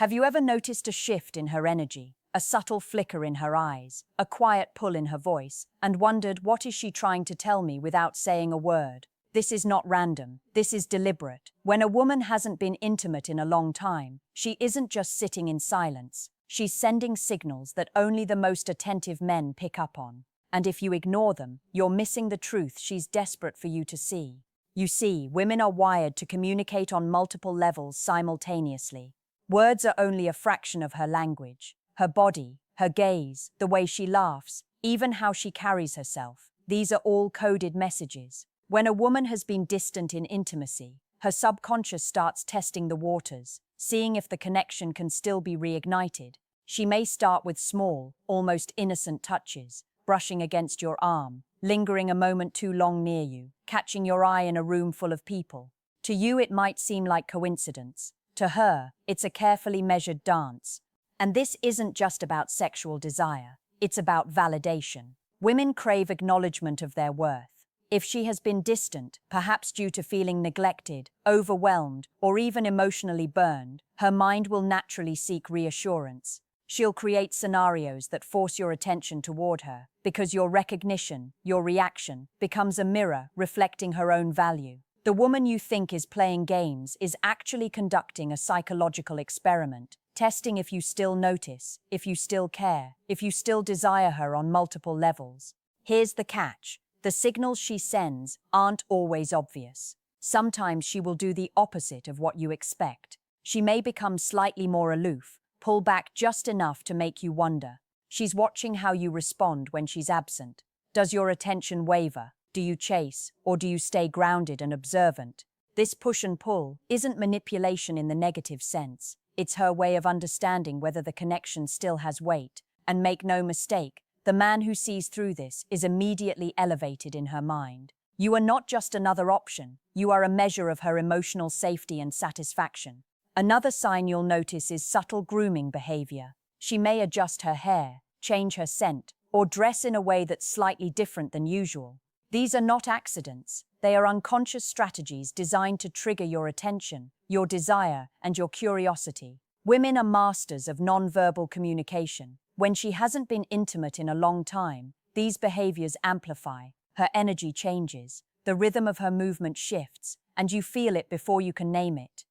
Have you ever noticed a shift in her energy, a subtle flicker in her eyes, a quiet pull in her voice, and wondered, what is she trying to tell me without saying a word? This is not random, this is deliberate. When a woman hasn't been intimate in a long time, she isn't just sitting in silence. She's sending signals that only the most attentive men pick up on. And if you ignore them, you're missing the truth she's desperate for you to see. You see, women are wired to communicate on multiple levels simultaneously. Words are only a fraction of her language. Her body, her gaze, the way she laughs, even how she carries herself. These are all coded messages. When a woman has been distant in intimacy, her subconscious starts testing the waters, seeing if the connection can still be reignited. She may start with small, almost innocent touches, brushing against your arm, lingering a moment too long near you, catching your eye in a room full of people. To you, it might seem like coincidence. To her, it's a carefully measured dance. And this isn't just about sexual desire, it's about validation. Women crave acknowledgement of their worth. If she has been distant, perhaps due to feeling neglected, overwhelmed, or even emotionally burned, her mind will naturally seek reassurance. She'll create scenarios that force your attention toward her, because your recognition, your reaction, becomes a mirror reflecting her own value. The woman you think is playing games is actually conducting a psychological experiment, testing if you still notice, if you still care, if you still desire her on multiple levels. Here's the catch. The signals she sends aren't always obvious. Sometimes she will do the opposite of what you expect. She may become slightly more aloof, pull back just enough to make you wonder. She's watching how you respond when she's absent. Does your attention waver? Do you chase, or do you stay grounded and observant? This push and pull isn't manipulation in the negative sense. It's her way of understanding whether the connection still has weight. And make no mistake, the man who sees through this is immediately elevated in her mind. You are not just another option, you are a measure of her emotional safety and satisfaction. Another sign you'll notice is subtle grooming behavior. She may adjust her hair, change her scent, or dress in a way that's slightly different than usual. These are not accidents. They are unconscious strategies designed to trigger your attention, your desire, and your curiosity. Women are masters of non-verbal communication. When she hasn't been intimate in a long time, these behaviors amplify. Her energy changes, the rhythm of her movement shifts, and you feel it before you can name it.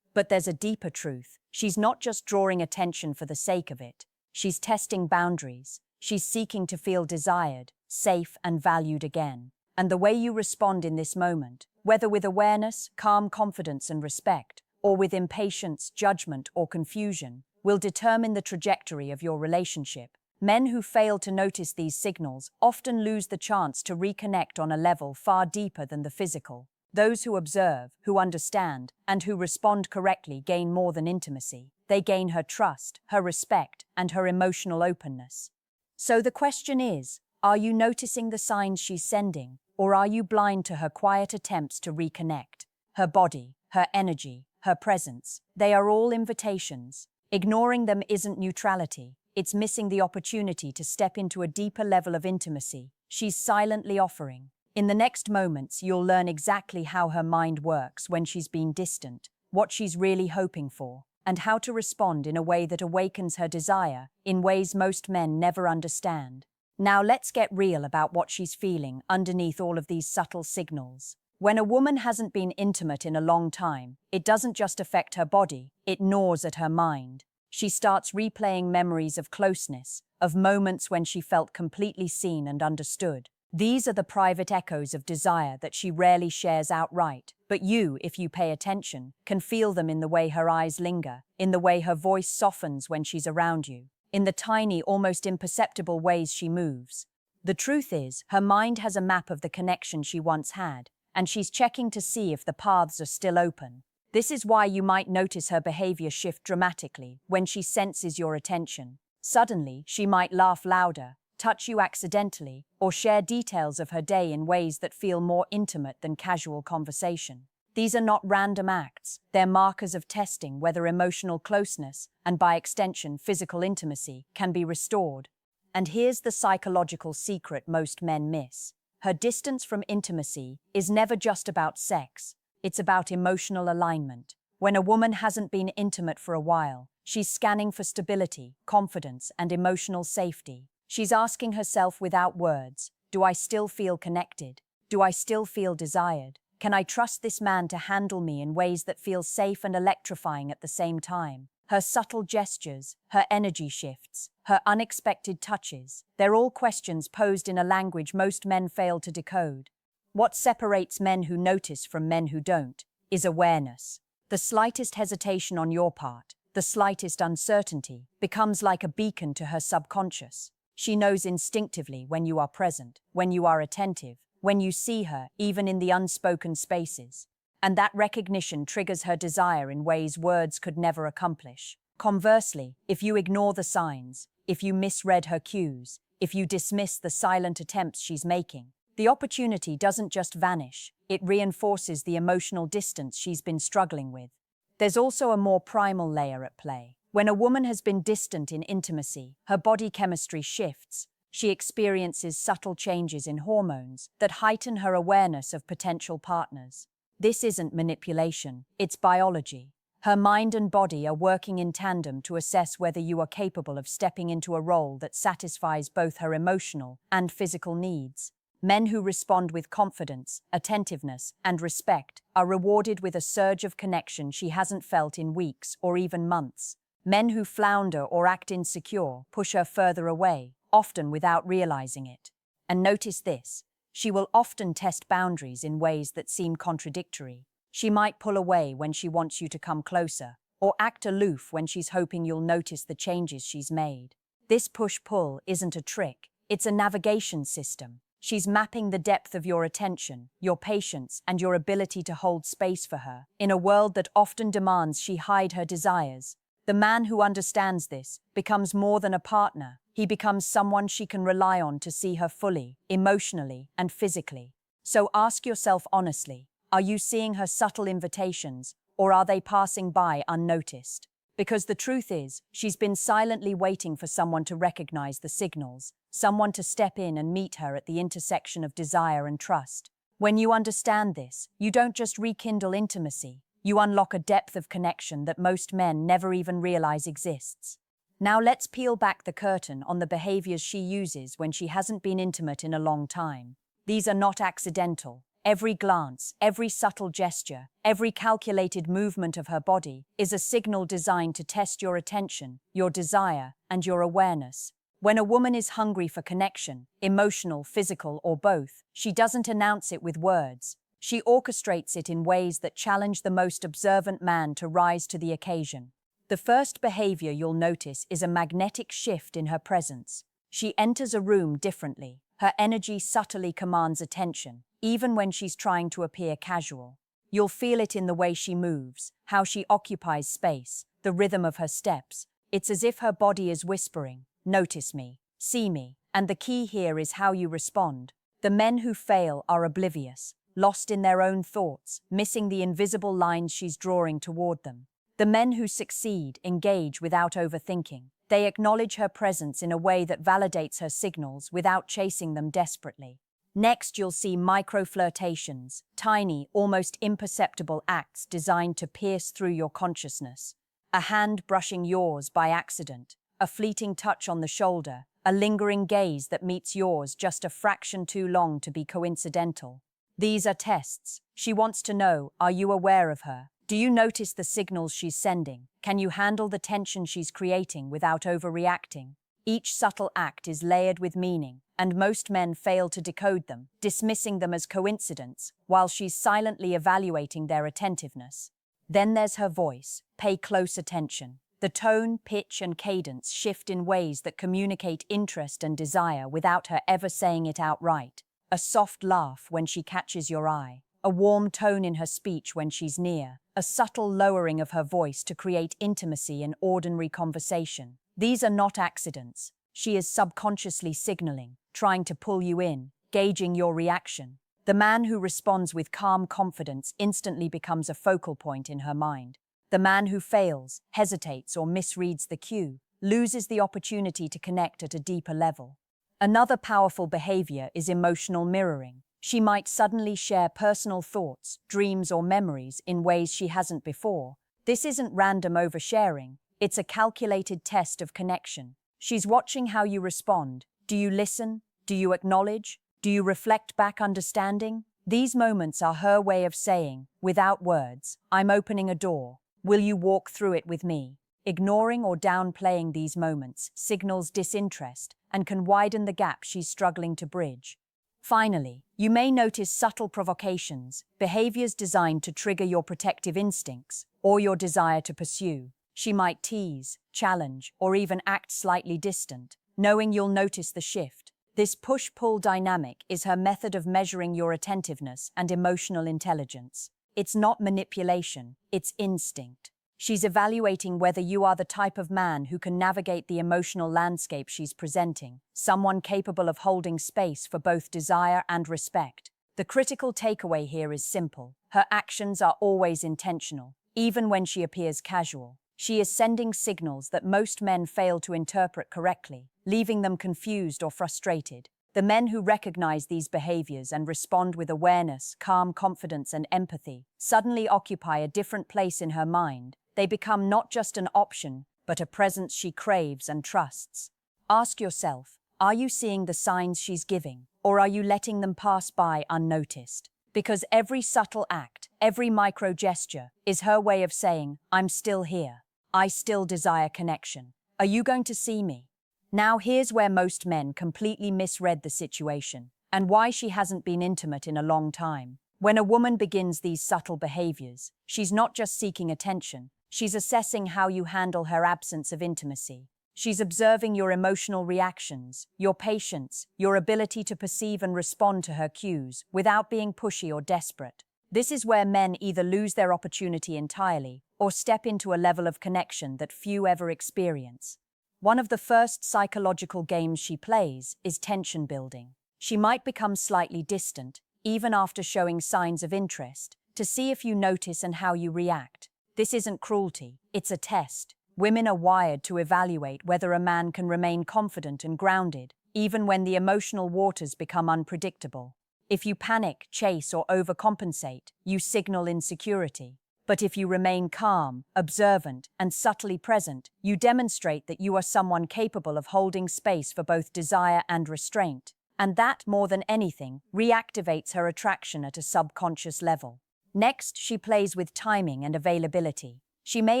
But there's a deeper truth. She's not just drawing attention for the sake of it. She's testing boundaries. She's seeking to feel desired, safe, and valued again. And the way you respond in this moment, whether with awareness, calm confidence and respect, or with impatience, judgment, or confusion, will determine the trajectory of your relationship. Men who fail to notice these signals often lose the chance to reconnect on a level far deeper than the physical. Those who observe, who understand, and who respond correctly gain more than intimacy. They gain her trust, her respect, and her emotional openness. So the question is, are you noticing the signs she's sending, or are you blind to her quiet attempts to reconnect? Her body, her energy, her presence, they are all invitations. Ignoring them isn't neutrality, it's missing the opportunity to step into a deeper level of intimacy she's silently offering. In the next moments, you'll learn exactly how her mind works when she's been distant, what she's really hoping for, and how to respond in a way that awakens her desire in ways most men never understand. Now let's get real about what she's feeling underneath all of these subtle signals. When a woman hasn't been intimate in a long time, it doesn't just affect her body, it gnaws at her mind. She starts replaying memories of closeness, of moments when she felt completely seen and understood. These are the private echoes of desire that she rarely shares outright, but you, if you pay attention, can feel them in the way her eyes linger, in the way her voice softens when she's around you, in the tiny, almost imperceptible ways she moves. The truth is, her mind has a map of the connection she once had, and she's checking to see if the paths are still open. This is why you might notice her behavior shift dramatically when she senses your attention. Suddenly, she might laugh louder, touch you accidentally, or share details of her day in ways that feel more intimate than casual conversation. These are not random acts. They're markers of testing whether emotional closeness, and by extension physical intimacy, can be restored. And here's the psychological secret most men miss. Her distance from intimacy is never just about sex. It's about emotional alignment. When a woman hasn't been intimate for a while, she's scanning for stability, confidence, and emotional safety. She's asking herself without words, do I still feel connected? Do I still feel desired? Can I trust this man to handle me in ways that feel safe and electrifying at the same time? Her subtle gestures, her energy shifts, her unexpected touches, they're all questions posed in a language most men fail to decode. What separates men who notice from men who don't is awareness. The slightest hesitation on your part, the slightest uncertainty, becomes like a beacon to her subconscious. She knows instinctively when you are present, when you are attentive, when you see her, even in the unspoken spaces. And that recognition triggers her desire in ways words could never accomplish. Conversely, if you ignore the signs, if you misread her cues, if you dismiss the silent attempts she's making, the opportunity doesn't just vanish, it reinforces the emotional distance she's been struggling with. There's also a more primal layer at play. When a woman has been distant in intimacy, her body chemistry shifts. She experiences subtle changes in hormones that heighten her awareness of potential partners. This isn't manipulation, it's biology. Her mind and body are working in tandem to assess whether you are capable of stepping into a role that satisfies both her emotional and physical needs. Men who respond with confidence, attentiveness, and respect are rewarded with a surge of connection she hasn't felt in weeks or even months. Men who flounder or act insecure push her further away, often without realizing it. And notice this, she will often test boundaries in ways that seem contradictory. She might pull away when she wants you to come closer, or act aloof when she's hoping you'll notice the changes she's made. This push-pull isn't a trick, it's a navigation system. She's mapping the depth of your attention, your patience, and your ability to hold space for her, in a world that often demands she hide her desires. The man who understands this becomes more than a partner. He becomes someone she can rely on to see her fully, emotionally, and physically. So ask yourself honestly, are you seeing her subtle invitations, or are they passing by unnoticed? Because the truth is, she's been silently waiting for someone to recognize the signals, someone to step in and meet her at the intersection of desire and trust. When you understand this, you don't just rekindle intimacy, you unlock a depth of connection that most men never even realize exists. Now let's peel back the curtain on the behaviors she uses when she hasn't been intimate in a long time. These are not accidental. Every glance, every subtle gesture, every calculated movement of her body is a signal designed to test your attention, your desire, and your awareness. When a woman is hungry for connection, emotional, physical, or both, she doesn't announce it with words. She orchestrates it in ways that challenge the most observant man to rise to the occasion. The first behavior you'll notice is a magnetic shift in her presence. She enters a room differently. Her energy subtly commands attention, even when she's trying to appear casual. You'll feel it in the way she moves, how she occupies space, the rhythm of her steps. It's as if her body is whispering, "Notice me, see me," and the key here is how you respond. The men who fail are oblivious, lost in their own thoughts, missing the invisible lines she's drawing toward them. The men who succeed engage without overthinking. They acknowledge her presence in a way that validates her signals without chasing them desperately. Next, you'll see micro-flirtations, tiny, almost imperceptible acts designed to pierce through your consciousness. A hand brushing yours by accident, a fleeting touch on the shoulder, a lingering gaze that meets yours just a fraction too long to be coincidental. These are tests. She wants to know, are you aware of her? Do you notice the signals she's sending? Can you handle the tension she's creating without overreacting? Each subtle act is layered with meaning, and most men fail to decode them, dismissing them as coincidence, while she's silently evaluating their attentiveness. Then there's her voice. Pay close attention. The tone, pitch, and cadence shift in ways that communicate interest and desire without her ever saying it outright. A soft laugh when she catches your eye, a warm tone in her speech when she's near, a subtle lowering of her voice to create intimacy in ordinary conversation. These are not accidents. She is subconsciously signaling, trying to pull you in, gauging your reaction. The man who responds with calm confidence instantly becomes a focal point in her mind. The man who fails, hesitates, or misreads the cue loses the opportunity to connect at a deeper level. Another powerful behavior is emotional mirroring. She might suddenly share personal thoughts, dreams, or memories in ways she hasn't before, This isn't random oversharing, it's a calculated test of connection. She's watching how you respond. Do you listen? Do you acknowledge? Do you reflect back understanding? These moments are her way of saying, without words, I'm opening a door. Will you walk through it with me? Ignoring or downplaying these moments signals disinterest and can widen the gap she's struggling to bridge. Finally, you may notice subtle provocations, behaviors designed to trigger your protective instincts or your desire to pursue. She might tease, challenge, or even act slightly distant, knowing you'll notice the shift. This push-pull dynamic is her method of measuring your attentiveness and emotional intelligence. It's not manipulation, it's instinct. She's evaluating whether you are the type of man who can navigate the emotional landscape she's presenting, someone capable of holding space for both desire and respect. The critical takeaway here is simple. Her actions are always intentional, even when she appears casual. She is sending signals that most men fail to interpret correctly, leaving them confused or frustrated. The men who recognize these behaviors and respond with awareness, calm confidence, and empathy suddenly occupy a different place in her mind. They become not just an option, but a presence she craves and trusts. Ask yourself, are you seeing the signs she's giving, or are you letting them pass by unnoticed? Because every subtle act, every micro gesture, is her way of saying, I'm still here. I still desire connection. Are you going to see me? Now here's where most men completely misread the situation, and why she hasn't been intimate in a long time. When a woman begins these subtle behaviors, she's not just seeking attention, she's assessing how you handle her absence of intimacy. She's observing your emotional reactions, your patience, your ability to perceive and respond to her cues without being pushy or desperate. This is where men either lose their opportunity entirely or step into a level of connection that few ever experience. One of the first psychological games she plays is tension building. She might become slightly distant, even after showing signs of interest, to see if you notice and how you react. This isn't cruelty, it's a test. Women are wired to evaluate whether a man can remain confident and grounded, even when the emotional waters become unpredictable. If you panic, chase, or overcompensate, you signal insecurity. But if you remain calm, observant, and subtly present, you demonstrate that you are someone capable of holding space for both desire and restraint. And that, more than anything, reactivates her attraction at a subconscious level. Next, she plays with timing and availability. She may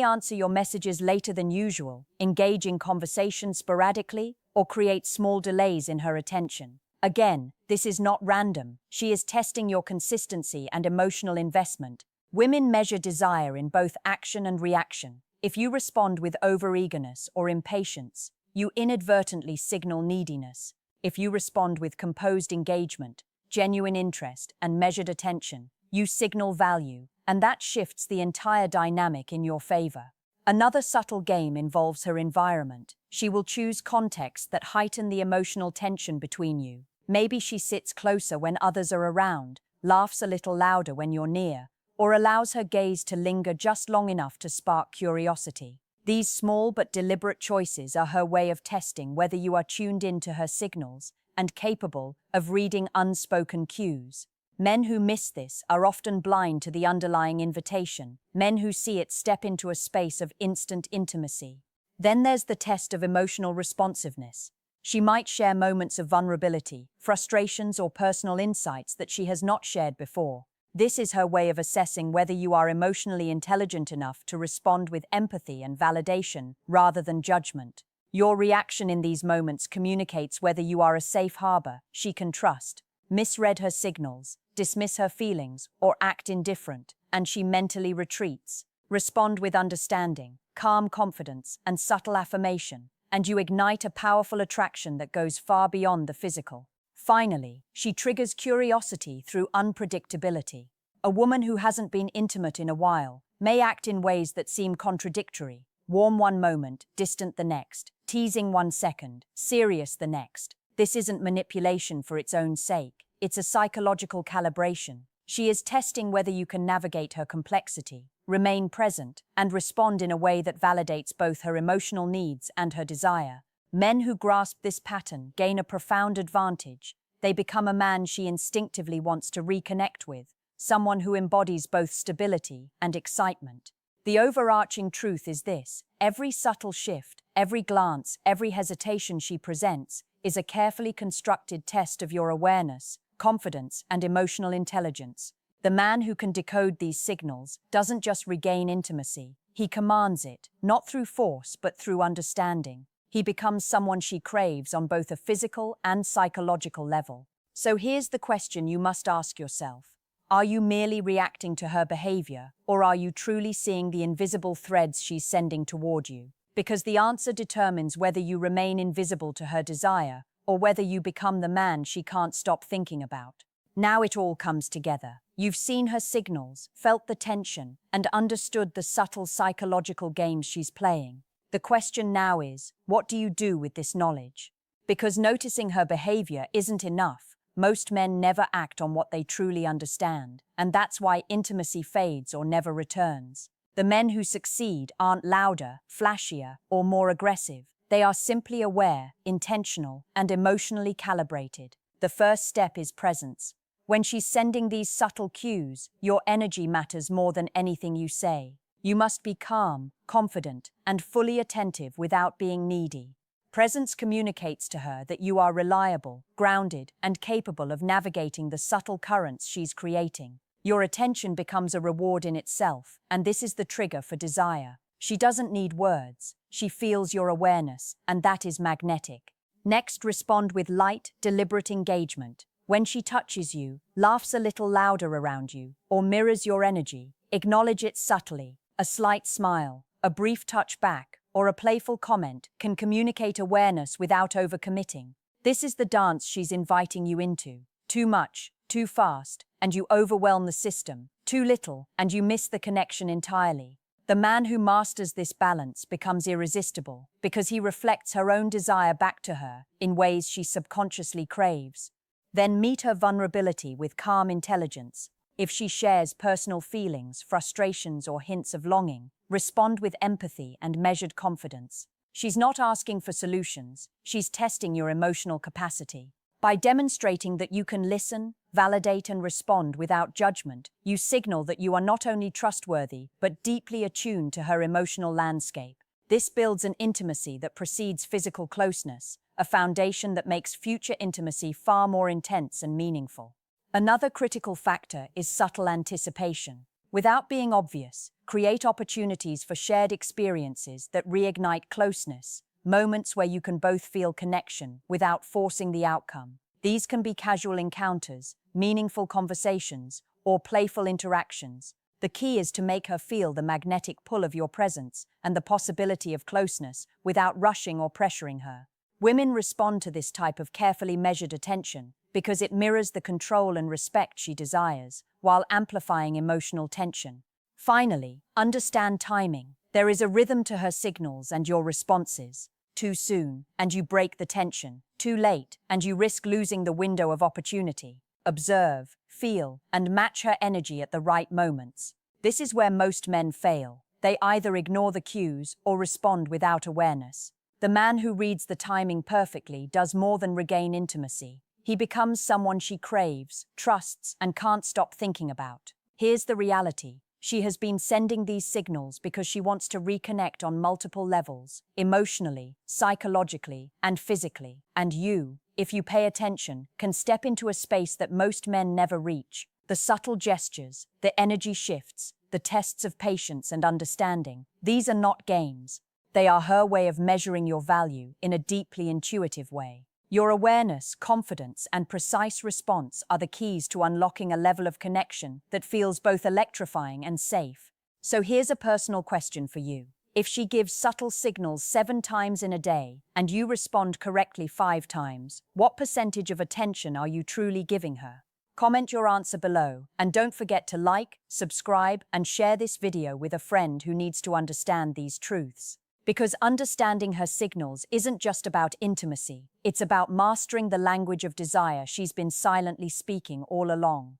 answer your messages later than usual, engage in conversation sporadically, or create small delays in her attention. Again, this is not random. She is testing your consistency and emotional investment. Women measure desire in both action and reaction. If you respond with overeagerness or impatience, you inadvertently signal neediness. If you respond with composed engagement, genuine interest, and measured attention, you signal value, and that shifts the entire dynamic in your favor. Another subtle game involves her environment. She will choose contexts that heighten the emotional tension between you. Maybe she sits closer when others are around, laughs a little louder when you're near, or allows her gaze to linger just long enough to spark curiosity. These small but deliberate choices are her way of testing whether you are tuned into her signals and capable of reading unspoken cues. Men who miss this are often blind to the underlying invitation. Men who see it step into a space of instant intimacy. Then there's the test of emotional responsiveness. She might share moments of vulnerability, frustrations, or personal insights that she has not shared before. This is her way of assessing whether you are emotionally intelligent enough to respond with empathy and validation rather than judgment. Your reaction in these moments communicates whether you are a safe harbor she can trust. Misread her signals, dismiss her feelings, or act indifferent, and she mentally retreats. Respond with understanding, calm confidence, and subtle affirmation, and you ignite a powerful attraction that goes far beyond the physical. Finally, she triggers curiosity through unpredictability. A woman who hasn't been intimate in a while may act in ways that seem contradictory. Warm one moment, distant the next, teasing 1 second, serious the next. This isn't manipulation for its own sake. It's a psychological calibration. She is testing whether you can navigate her complexity, remain present, and respond in a way that validates both her emotional needs and her desire. Men who grasp this pattern gain a profound advantage. They become a man she instinctively wants to reconnect with, someone who embodies both stability and excitement. The overarching truth is this: every subtle shift, every glance, every hesitation she presents is a carefully constructed test of your awareness, confidence, and emotional intelligence. The man who can decode these signals doesn't just regain intimacy, he commands it, not through force but through understanding. He becomes someone she craves on both a physical and psychological level. So here's the question you must ask yourself. Are you merely reacting to her behavior, or are you truly seeing the invisible threads she's sending toward you? Because the answer determines whether you remain invisible to her desire, or whether you become the man she can't stop thinking about. Now it all comes together. You've seen her signals, felt the tension, and understood the subtle psychological games she's playing. The question now is, what do you do with this knowledge? Because noticing her behavior isn't enough. Most men never act on what they truly understand, and that's why intimacy fades or never returns. The men who succeed aren't louder, flashier, or more aggressive. They are simply aware, intentional, and emotionally calibrated. The first step is presence. When she's sending these subtle cues, your energy matters more than anything you say. You must be calm, confident, and fully attentive without being needy. Presence communicates to her that you are reliable, grounded, and capable of navigating the subtle currents she's creating. Your attention becomes a reward in itself, and this is the trigger for desire. She doesn't need words. She feels your awareness, and that is magnetic. Next, respond with light, deliberate engagement. When she touches you, laughs a little louder around you, or mirrors your energy, acknowledge it subtly. A slight smile, a brief touch back, or a playful comment can communicate awareness without overcommitting. This is the dance she's inviting you into. Too much, too fast, and you overwhelm the system. Too little, and you miss the connection entirely. The man who masters this balance becomes irresistible because he reflects her own desire back to her in ways she subconsciously craves. Then meet her vulnerability with calm intelligence. If she shares personal feelings, frustrations, or hints of longing, respond with empathy and measured confidence. She's not asking for solutions, she's testing your emotional capacity. By demonstrating that you can listen, validate, and respond without judgment, you signal that you are not only trustworthy, but deeply attuned to her emotional landscape. This builds an intimacy that precedes physical closeness, a foundation that makes future intimacy far more intense and meaningful. Another critical factor is subtle anticipation. Without being obvious, create opportunities for shared experiences that reignite closeness, moments where you can both feel connection without forcing the outcome. These can be casual encounters, meaningful conversations, or playful interactions. The key is to make her feel the magnetic pull of your presence and the possibility of closeness without rushing or pressuring her. Women respond to this type of carefully measured attention because it mirrors the control and respect she desires, while amplifying emotional tension. Finally, understand timing. There is a rhythm to her signals and your responses. Too soon, and you break the tension. Too late, and you risk losing the window of opportunity. Observe, feel, and match her energy at the right moments. This is where most men fail. They either ignore the cues or respond without awareness. The man who reads the timing perfectly does more than regain intimacy. He becomes someone she craves, trusts, and can't stop thinking about. Here's the reality. She has been sending these signals because she wants to reconnect on multiple levels, emotionally, psychologically, and physically. And you, if you pay attention, can step into a space that most men never reach. The subtle gestures, the energy shifts, the tests of patience and understanding. These are not games. They are her way of measuring your value in a deeply intuitive way. Your awareness, confidence, and precise response are the keys to unlocking a level of connection that feels both electrifying and safe. So here's a personal question for you. If she gives subtle signals 7 times in a day and you respond correctly 5 times, what percentage of attention are you truly giving her? Comment your answer below, and don't forget to like, subscribe, and share this video with a friend who needs to understand these truths. Because understanding her signals isn't just about intimacy, it's about mastering the language of desire she's been silently speaking all along.